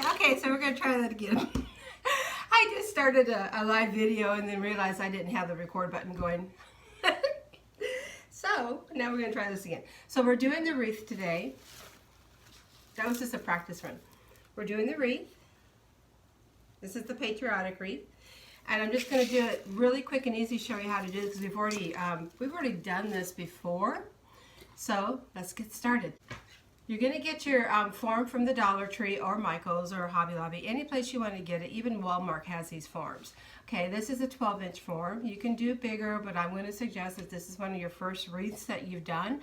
Okay, so we're going to try that again. I just started a live video and then realized I didn't have the record button going. So now we're going to try this again. So we're doing the wreath today. That was just a practice run. We're doing the wreath. This is the Patriotic Wreath. And I'm just going to do it really quick and easy, show you how to do this, because we've already done this before. So let's get started. You're going to get your form from the Dollar Tree or Michael's or Hobby Lobby, any place you want to get it. Even Walmart has these forms. Okay, this is a 12-inch form. You can do bigger, but I'm going to suggest that this is one of your first wreaths that you've done.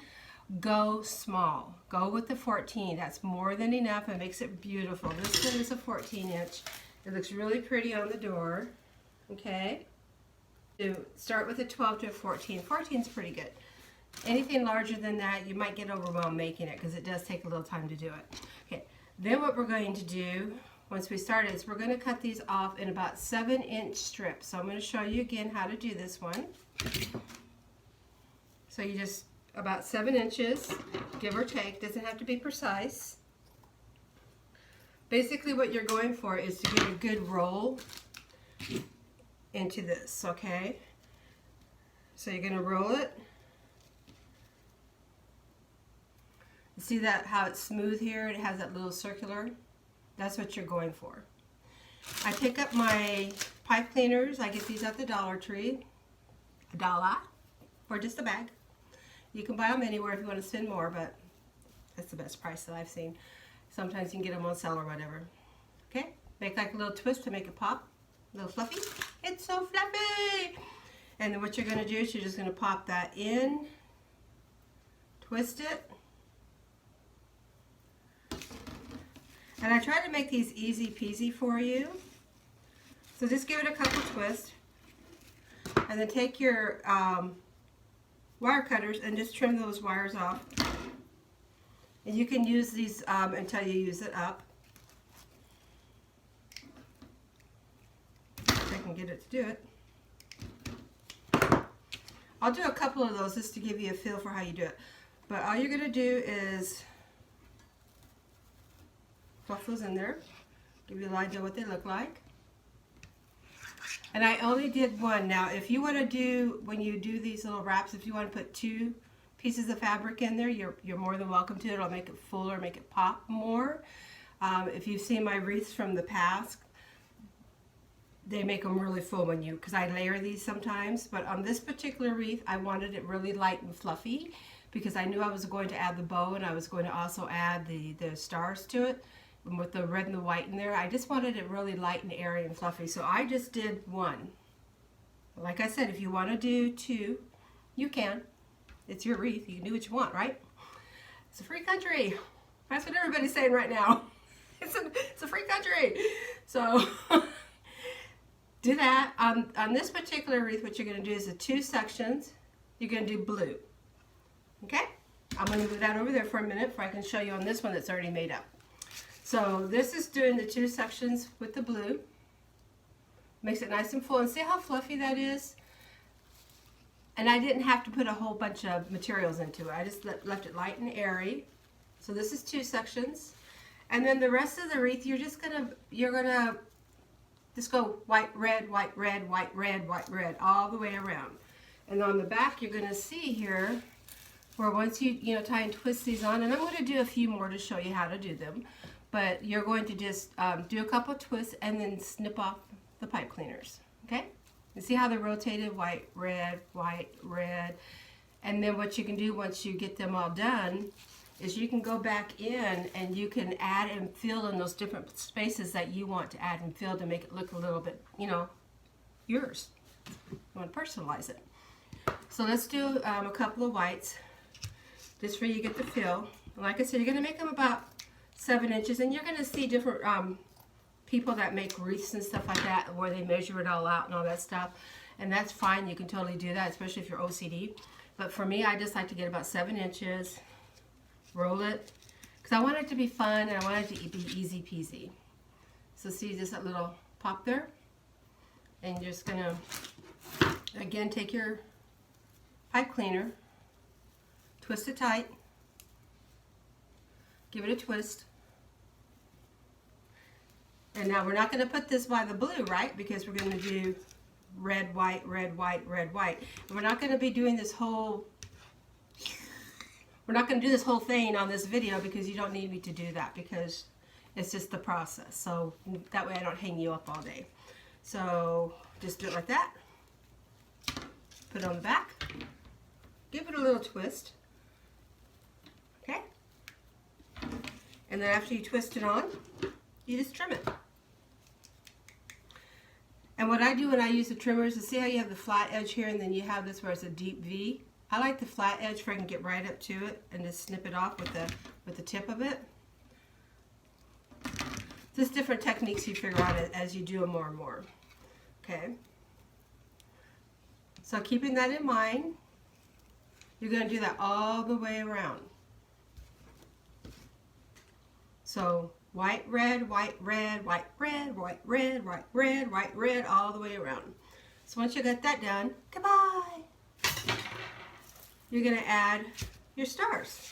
Go small. Go with the 14. That's more than enough. It makes it beautiful. This one is a 14-inch. It looks really pretty on the door. Okay. So start with a 12 to a 14. 14 is pretty good. Anything larger than that, you might get overwhelmed making it because it does take a little time to do it. Okay. Then what we're going to do once we start is we're going to cut these off in about 7-inch strips. So I'm going to show you again how to do this one. So you just about 7 inches, give or take. Doesn't have to be precise. Basically what you're going for is to get a good roll into this, okay? So you're going to roll it. See that how it's smooth here? It has that little circular. That's what you're going for. I pick up my pipe cleaners. I get these at the Dollar Tree. $1 or just a bag. You can buy them anywhere if you want to spend more, but that's the best price that I've seen. Sometimes you can get them on sale or whatever. Okay? Make like a little twist to make it pop. A little fluffy. It's so fluffy! And then what you're going to do is you're just going to pop that in. Twist it. And I try to make these easy peasy for you. So just give it a couple twists. And then take your wire cutters and just trim those wires off. And you can use these until you use it up. If I can get it to do it. I'll do a couple of those just to give you a feel for how you do it. But all you're going to do is fluff those in there, give you an idea what they look like. And I only did one. Now if you want to do, when you do these little wraps, if you want to put 2 pieces of fabric in there, you're more than welcome to. It'll make it fuller, make it pop more. If you've seen my wreaths from the past, they make them really full when you, because I layer these sometimes, but on this particular wreath I wanted it really light and fluffy because I knew I was going to add the bow and I was going to also add the stars to it. With the red and the white in there, I just wanted it really light and airy and fluffy, so I just did 1. Like I said, if you want to do 2, you can. It's your wreath. You can do what you want, right? It's a free country. That's what everybody's saying right now. It's a free country. So do that. On this particular wreath, what you're going to do is the 2 sections. You're going to do blue. Okay? I'm going to move that over there for a minute before I can show you on this one that's already made up. So this is doing the 2 sections with the blue. Makes it nice and full. And see how fluffy that is? And I didn't have to put a whole bunch of materials into it. I just left it light and airy. So this is 2 sections. And then the rest of the wreath, you're gonna just go white, red, white, red, white, red, white, red, all the way around. And on the back, you're gonna see here where once you tie and twist these on, and I'm going to do a few more to show you how to do them. But you're going to just do a couple of twists and then snip off the pipe cleaners, okay? You see how they're rotated, white, red, and then what you can do once you get them all done is you can go back in and you can add and fill in those different spaces that you want to add and fill to make it look a little bit, yours. You want to personalize it. So let's do a couple of whites just where you get the fill. Like I said, you're going to make them about 7 inches, and you're going to see different people that make wreaths and stuff like that where they measure it all out and all that stuff, and that's fine. You can totally do that, especially if you're OCD. But for me, I just like to get about 7 inches, roll it, because I want it to be fun and I want it to be easy peasy. So see just that little pop there, and you're just going to again take your pipe cleaner, twist it tight, give it a twist, And now we're not going to put this by the blue, right? Because we're going to do red, white, red, white, red, white. And we're not going to be doing this whole, we're not going to do this whole thing on this video because you don't need me to do that because it's just the process. So that way I don't hang you up all day. So just do it like that. Put it on the back. Give it a little twist. Okay? And then after you twist it on, you just trim it. And what I do when I use the trimmers is, see how you have the flat edge here and then you have this where it's a deep V? I like the flat edge where I can get right up to it and just snip it off with the tip of it. Just different techniques you figure out as you do them more and more. Okay? So keeping that in mind, you're going to do that all the way around. So white, red, white, red, white, red, white, red, white, red, white, red, all the way around. So once you got that done, goodbye. You're going to add your stars.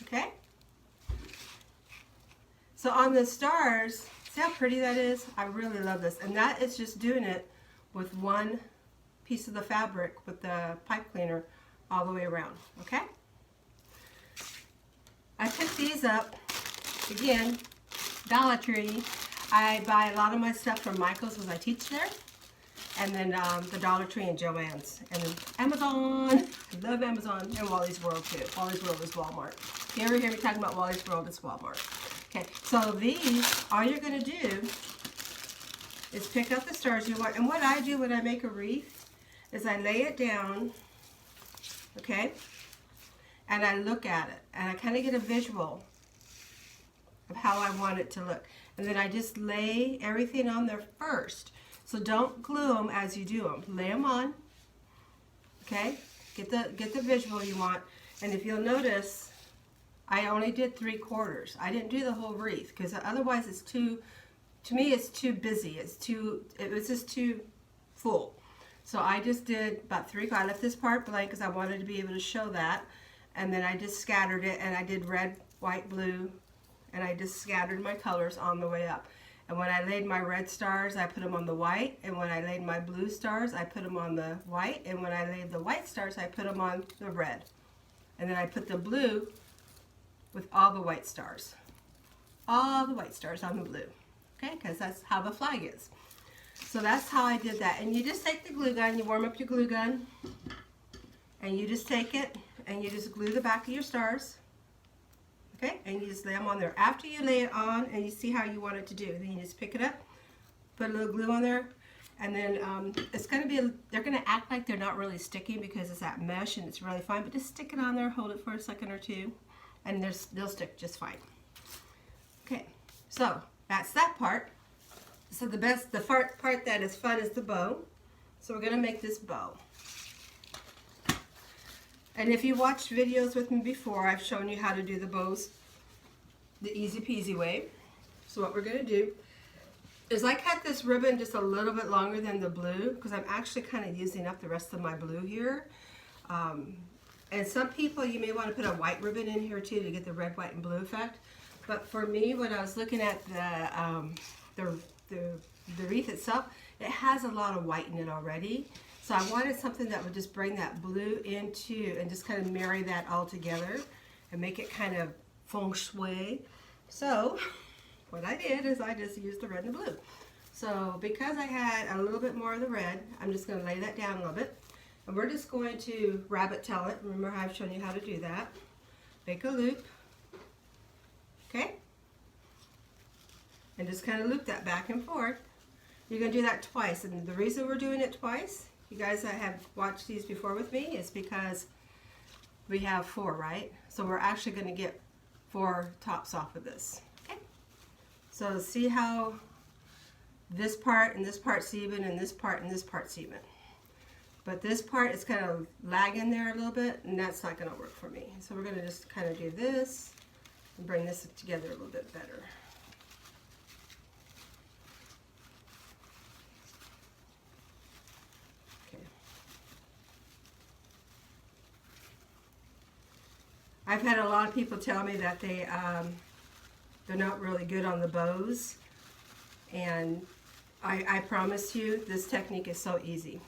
Okay? So on the stars, see how pretty that is? I really love this. And that is just doing it with one piece of the fabric with the pipe cleaner all the way around. Okay? I picked these up, again, Dollar Tree. I buy a lot of my stuff from Michael's because I teach there. And then the Dollar Tree and Joann's. And then Amazon. I love Amazon. And Wally's World too. Wally's World is Walmart. If you ever hear me talking about Wally's World, it's Walmart. Okay, so these, all you're going to do is pick up the stars you want. And what I do when I make a wreath is I lay it down, okay, and I look at it. And I kind of get a visual of how I want it to look. And then I just lay everything on there first. So don't glue them as you do them. Lay them on, okay? Get the visual you want. And if you'll notice, I only did 3/4. I didn't do the whole wreath because otherwise it's too, to me it's too busy. It was just too full. So I just did about 3/4. I left this part blank because I wanted to be able to show that. And then I just scattered it and I did red, white, blue, and I just scattered my colors on the way up. And when I laid my red stars, I put them on the white. And when I laid my blue stars, I put them on the white. And when I laid the white stars, I put them on the red. And then I put the blue with all the white stars. All the white stars on the blue. Okay, because that's how the flag is. So that's how I did that. And you just take the glue gun, you warm up your glue gun, and you just take it and you just glue the back of your stars. Okay, and you just lay them on there. After you lay it on and you see how you want it to do, then you just pick it up, put a little glue on there, and then it's going to be, they're going to act like they're not really sticking because it's that mesh and it's really fine, but just stick it on there, hold it for a second or two, and they'll stick just fine. Okay, so that's that part. So the part that is fun is the bow. So we're going to make this bow. And if you watched videos with me before, I've shown you how to do the bows the easy peasy way. So what we're going to do is I cut this ribbon just a little bit longer than the blue because I'm actually kind of using up the rest of my blue here. And some people, you may want to put a white ribbon in here too to get the red, white, and blue effect. But for me, when I was looking at the wreath itself, it has a lot of white in it already. So I wanted something that would just bring that blue into and just kind of marry that all together and make it kind of feng shui. So what I did is I just used the red and the blue. So because I had a little bit more of the red, I'm just going to lay that down a little bit. And we're just going to rabbit tail it. Remember how I've shown you how to do that. Make a loop. Okay? And just kind of loop that back and forth. You're going to do that twice. And the reason we're doing it twice, you guys that have watched these before with me, is because we have 4, right? So we're actually going to get 4 tops off of this. Okay? So see how this part and this part's even and this part and this part's even. But this part is kind of lagging there a little bit, and that's not going to work for me. So we're going to just kind of do this and bring this together a little bit better. I've had a lot of people tell me that they're not really good on the bows, And I promise you, this technique is so easy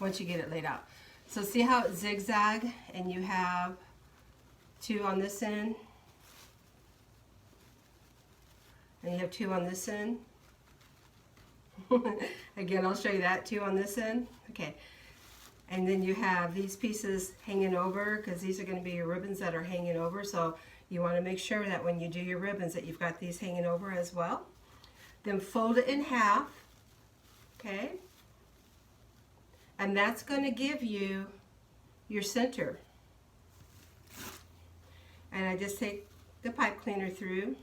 once you get it laid out. So see how it zigzag, and you have 2 on this end, and you have 2 on this end. Again, I'll show you that, 2 on this end. Okay, and then you have these pieces hanging over, because these are going to be your ribbons that are hanging over. So you want to make sure that when you do your ribbons that you've got these hanging over as well. Then fold it in half, okay? And that's going to give you your center. And I just take the pipe cleaner through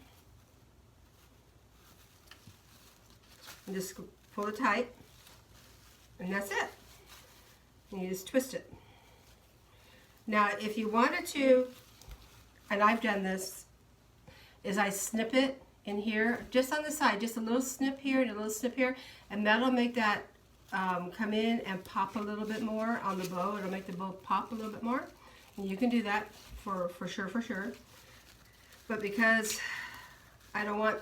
and just pull it tight, and that's it. And you just twist it. Now if you wanted to, and I've done this, is I snip it in here, just on the side, just a little snip here and a little snip here, and that'll make that come in and pop a little bit more on the bow. It'll make the bow pop a little bit more. And you can do that for sure. But because I don't want,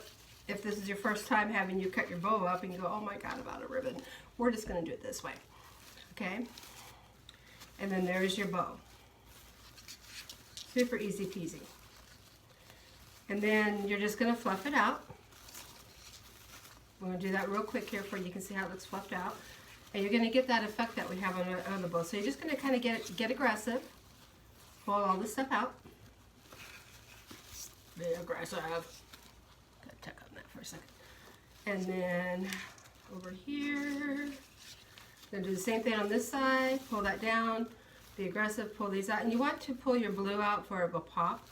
if this is your first time having you cut your bow up and you go, oh my God, I'm out of ribbon, we're just going to do it this way. Okay? And then there's your bow. Super easy peasy. And then you're just going to fluff it out. We're going to do that real quick here for you can see how it looks fluffed out. And you're going to get that effect that we have on the bow. So you're just going to kind of get aggressive. Pull all this stuff out. Be aggressive. Got to tuck on that for a second. And then over here, then do the same thing on this side. Pull that down. Be aggressive. Pull these out. And you want to pull your blue out for a pop.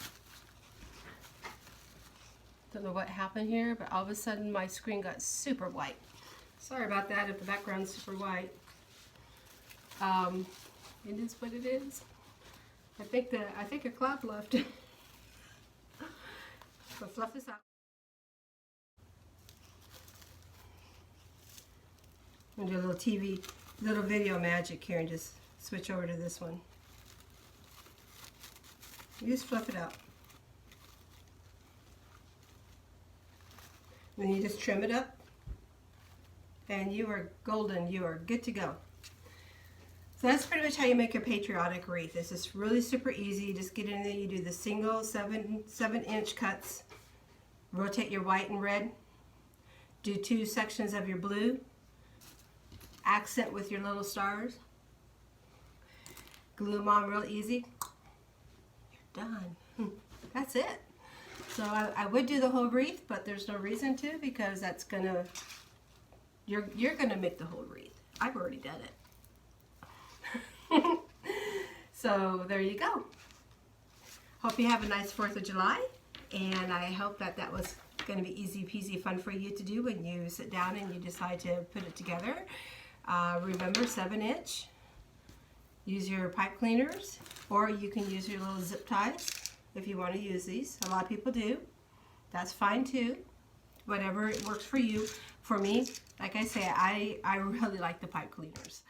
Don't know what happened here, but all of a sudden my screen got super white. Sorry about that if the background's super white. It is what it is. I think a cloud left. So fluff this out. I'm gonna do a little video magic here and just switch over to this one. You just fluff it out. Then you just trim it up, and you are golden. You are good to go. So that's pretty much how you make your patriotic wreath. It's just really super easy. You just get in there, you do the single 7-inch cuts, rotate your white and red, do 2 sections of your blue, accent with your little stars, glue them on real easy. You're done. That's it. So I would do the whole wreath, but there's no reason to, because that's gonna, you're gonna make the whole wreath. I've already done it. So there you go. Hope you have a nice 4th of July, and I hope that that was gonna be easy peasy fun for you to do when you sit down and you decide to put it together. Remember, 7-inch. Use your pipe cleaners, or you can use your little zip ties. If you want to use these, a lot of people do. That's fine too. Whatever works for you. For me, like I say, I really like the pipe cleaners.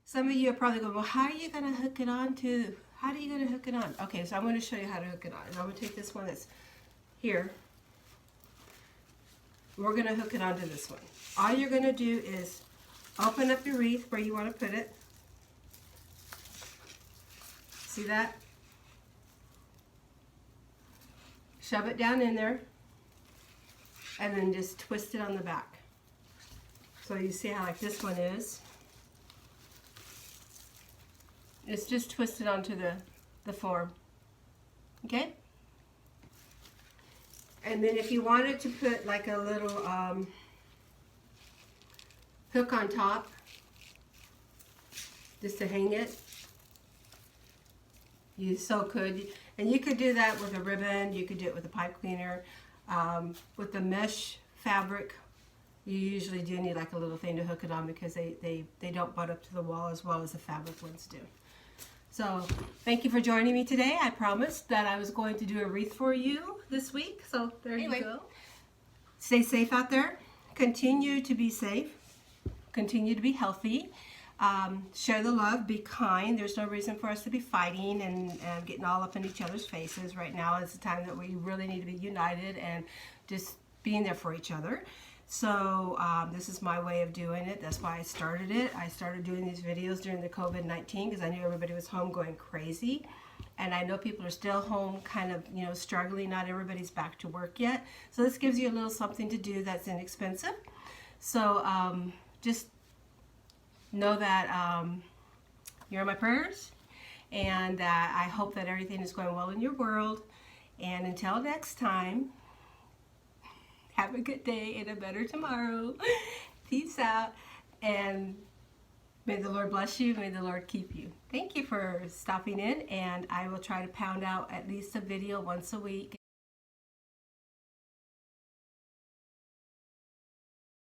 Some of you are probably going, well, how are you going to hook it on to? How are you going to hook it on? Okay, so I'm going to show you how to hook it on. And I'm going to take this one that's here. We're going to hook it onto this one. All you're going to do is open up your wreath where you want to put it. See that? Shove it down in there, and then just twist it on the back. So you see how like this one is. It's just twisted onto the form. Okay? And then if you wanted to put like a little hook on top, just to hang it, you so could. And you could do that with a ribbon, you could do it with a pipe cleaner. With the mesh fabric, you usually do need like a little thing to hook it on, because they don't butt up to the wall as well as the fabric ones do. So thank you for joining me today. I promised that I was going to do a wreath for you this week. So there you go. Stay safe out there. Continue to be safe. Continue to be healthy. Share the love, be kind. There's no reason for us to be fighting and getting all up in each other's faces. Right now is the time that we really need to be united and just being there for each other. So this is my way of doing it. That's why I started it. I started doing these videos during the COVID-19 because I knew everybody was home going crazy. And I know people are still home kind of, you know, struggling. Not everybody's back to work yet. So this gives you a little something to do that's inexpensive. So just know that you're in my prayers, and that I hope that everything is going well in your world. And until next time, have a good day and a better tomorrow. Peace out, and may the Lord bless you. May the Lord keep you. Thank you for stopping in, and I will try to pound out at least a video once a week.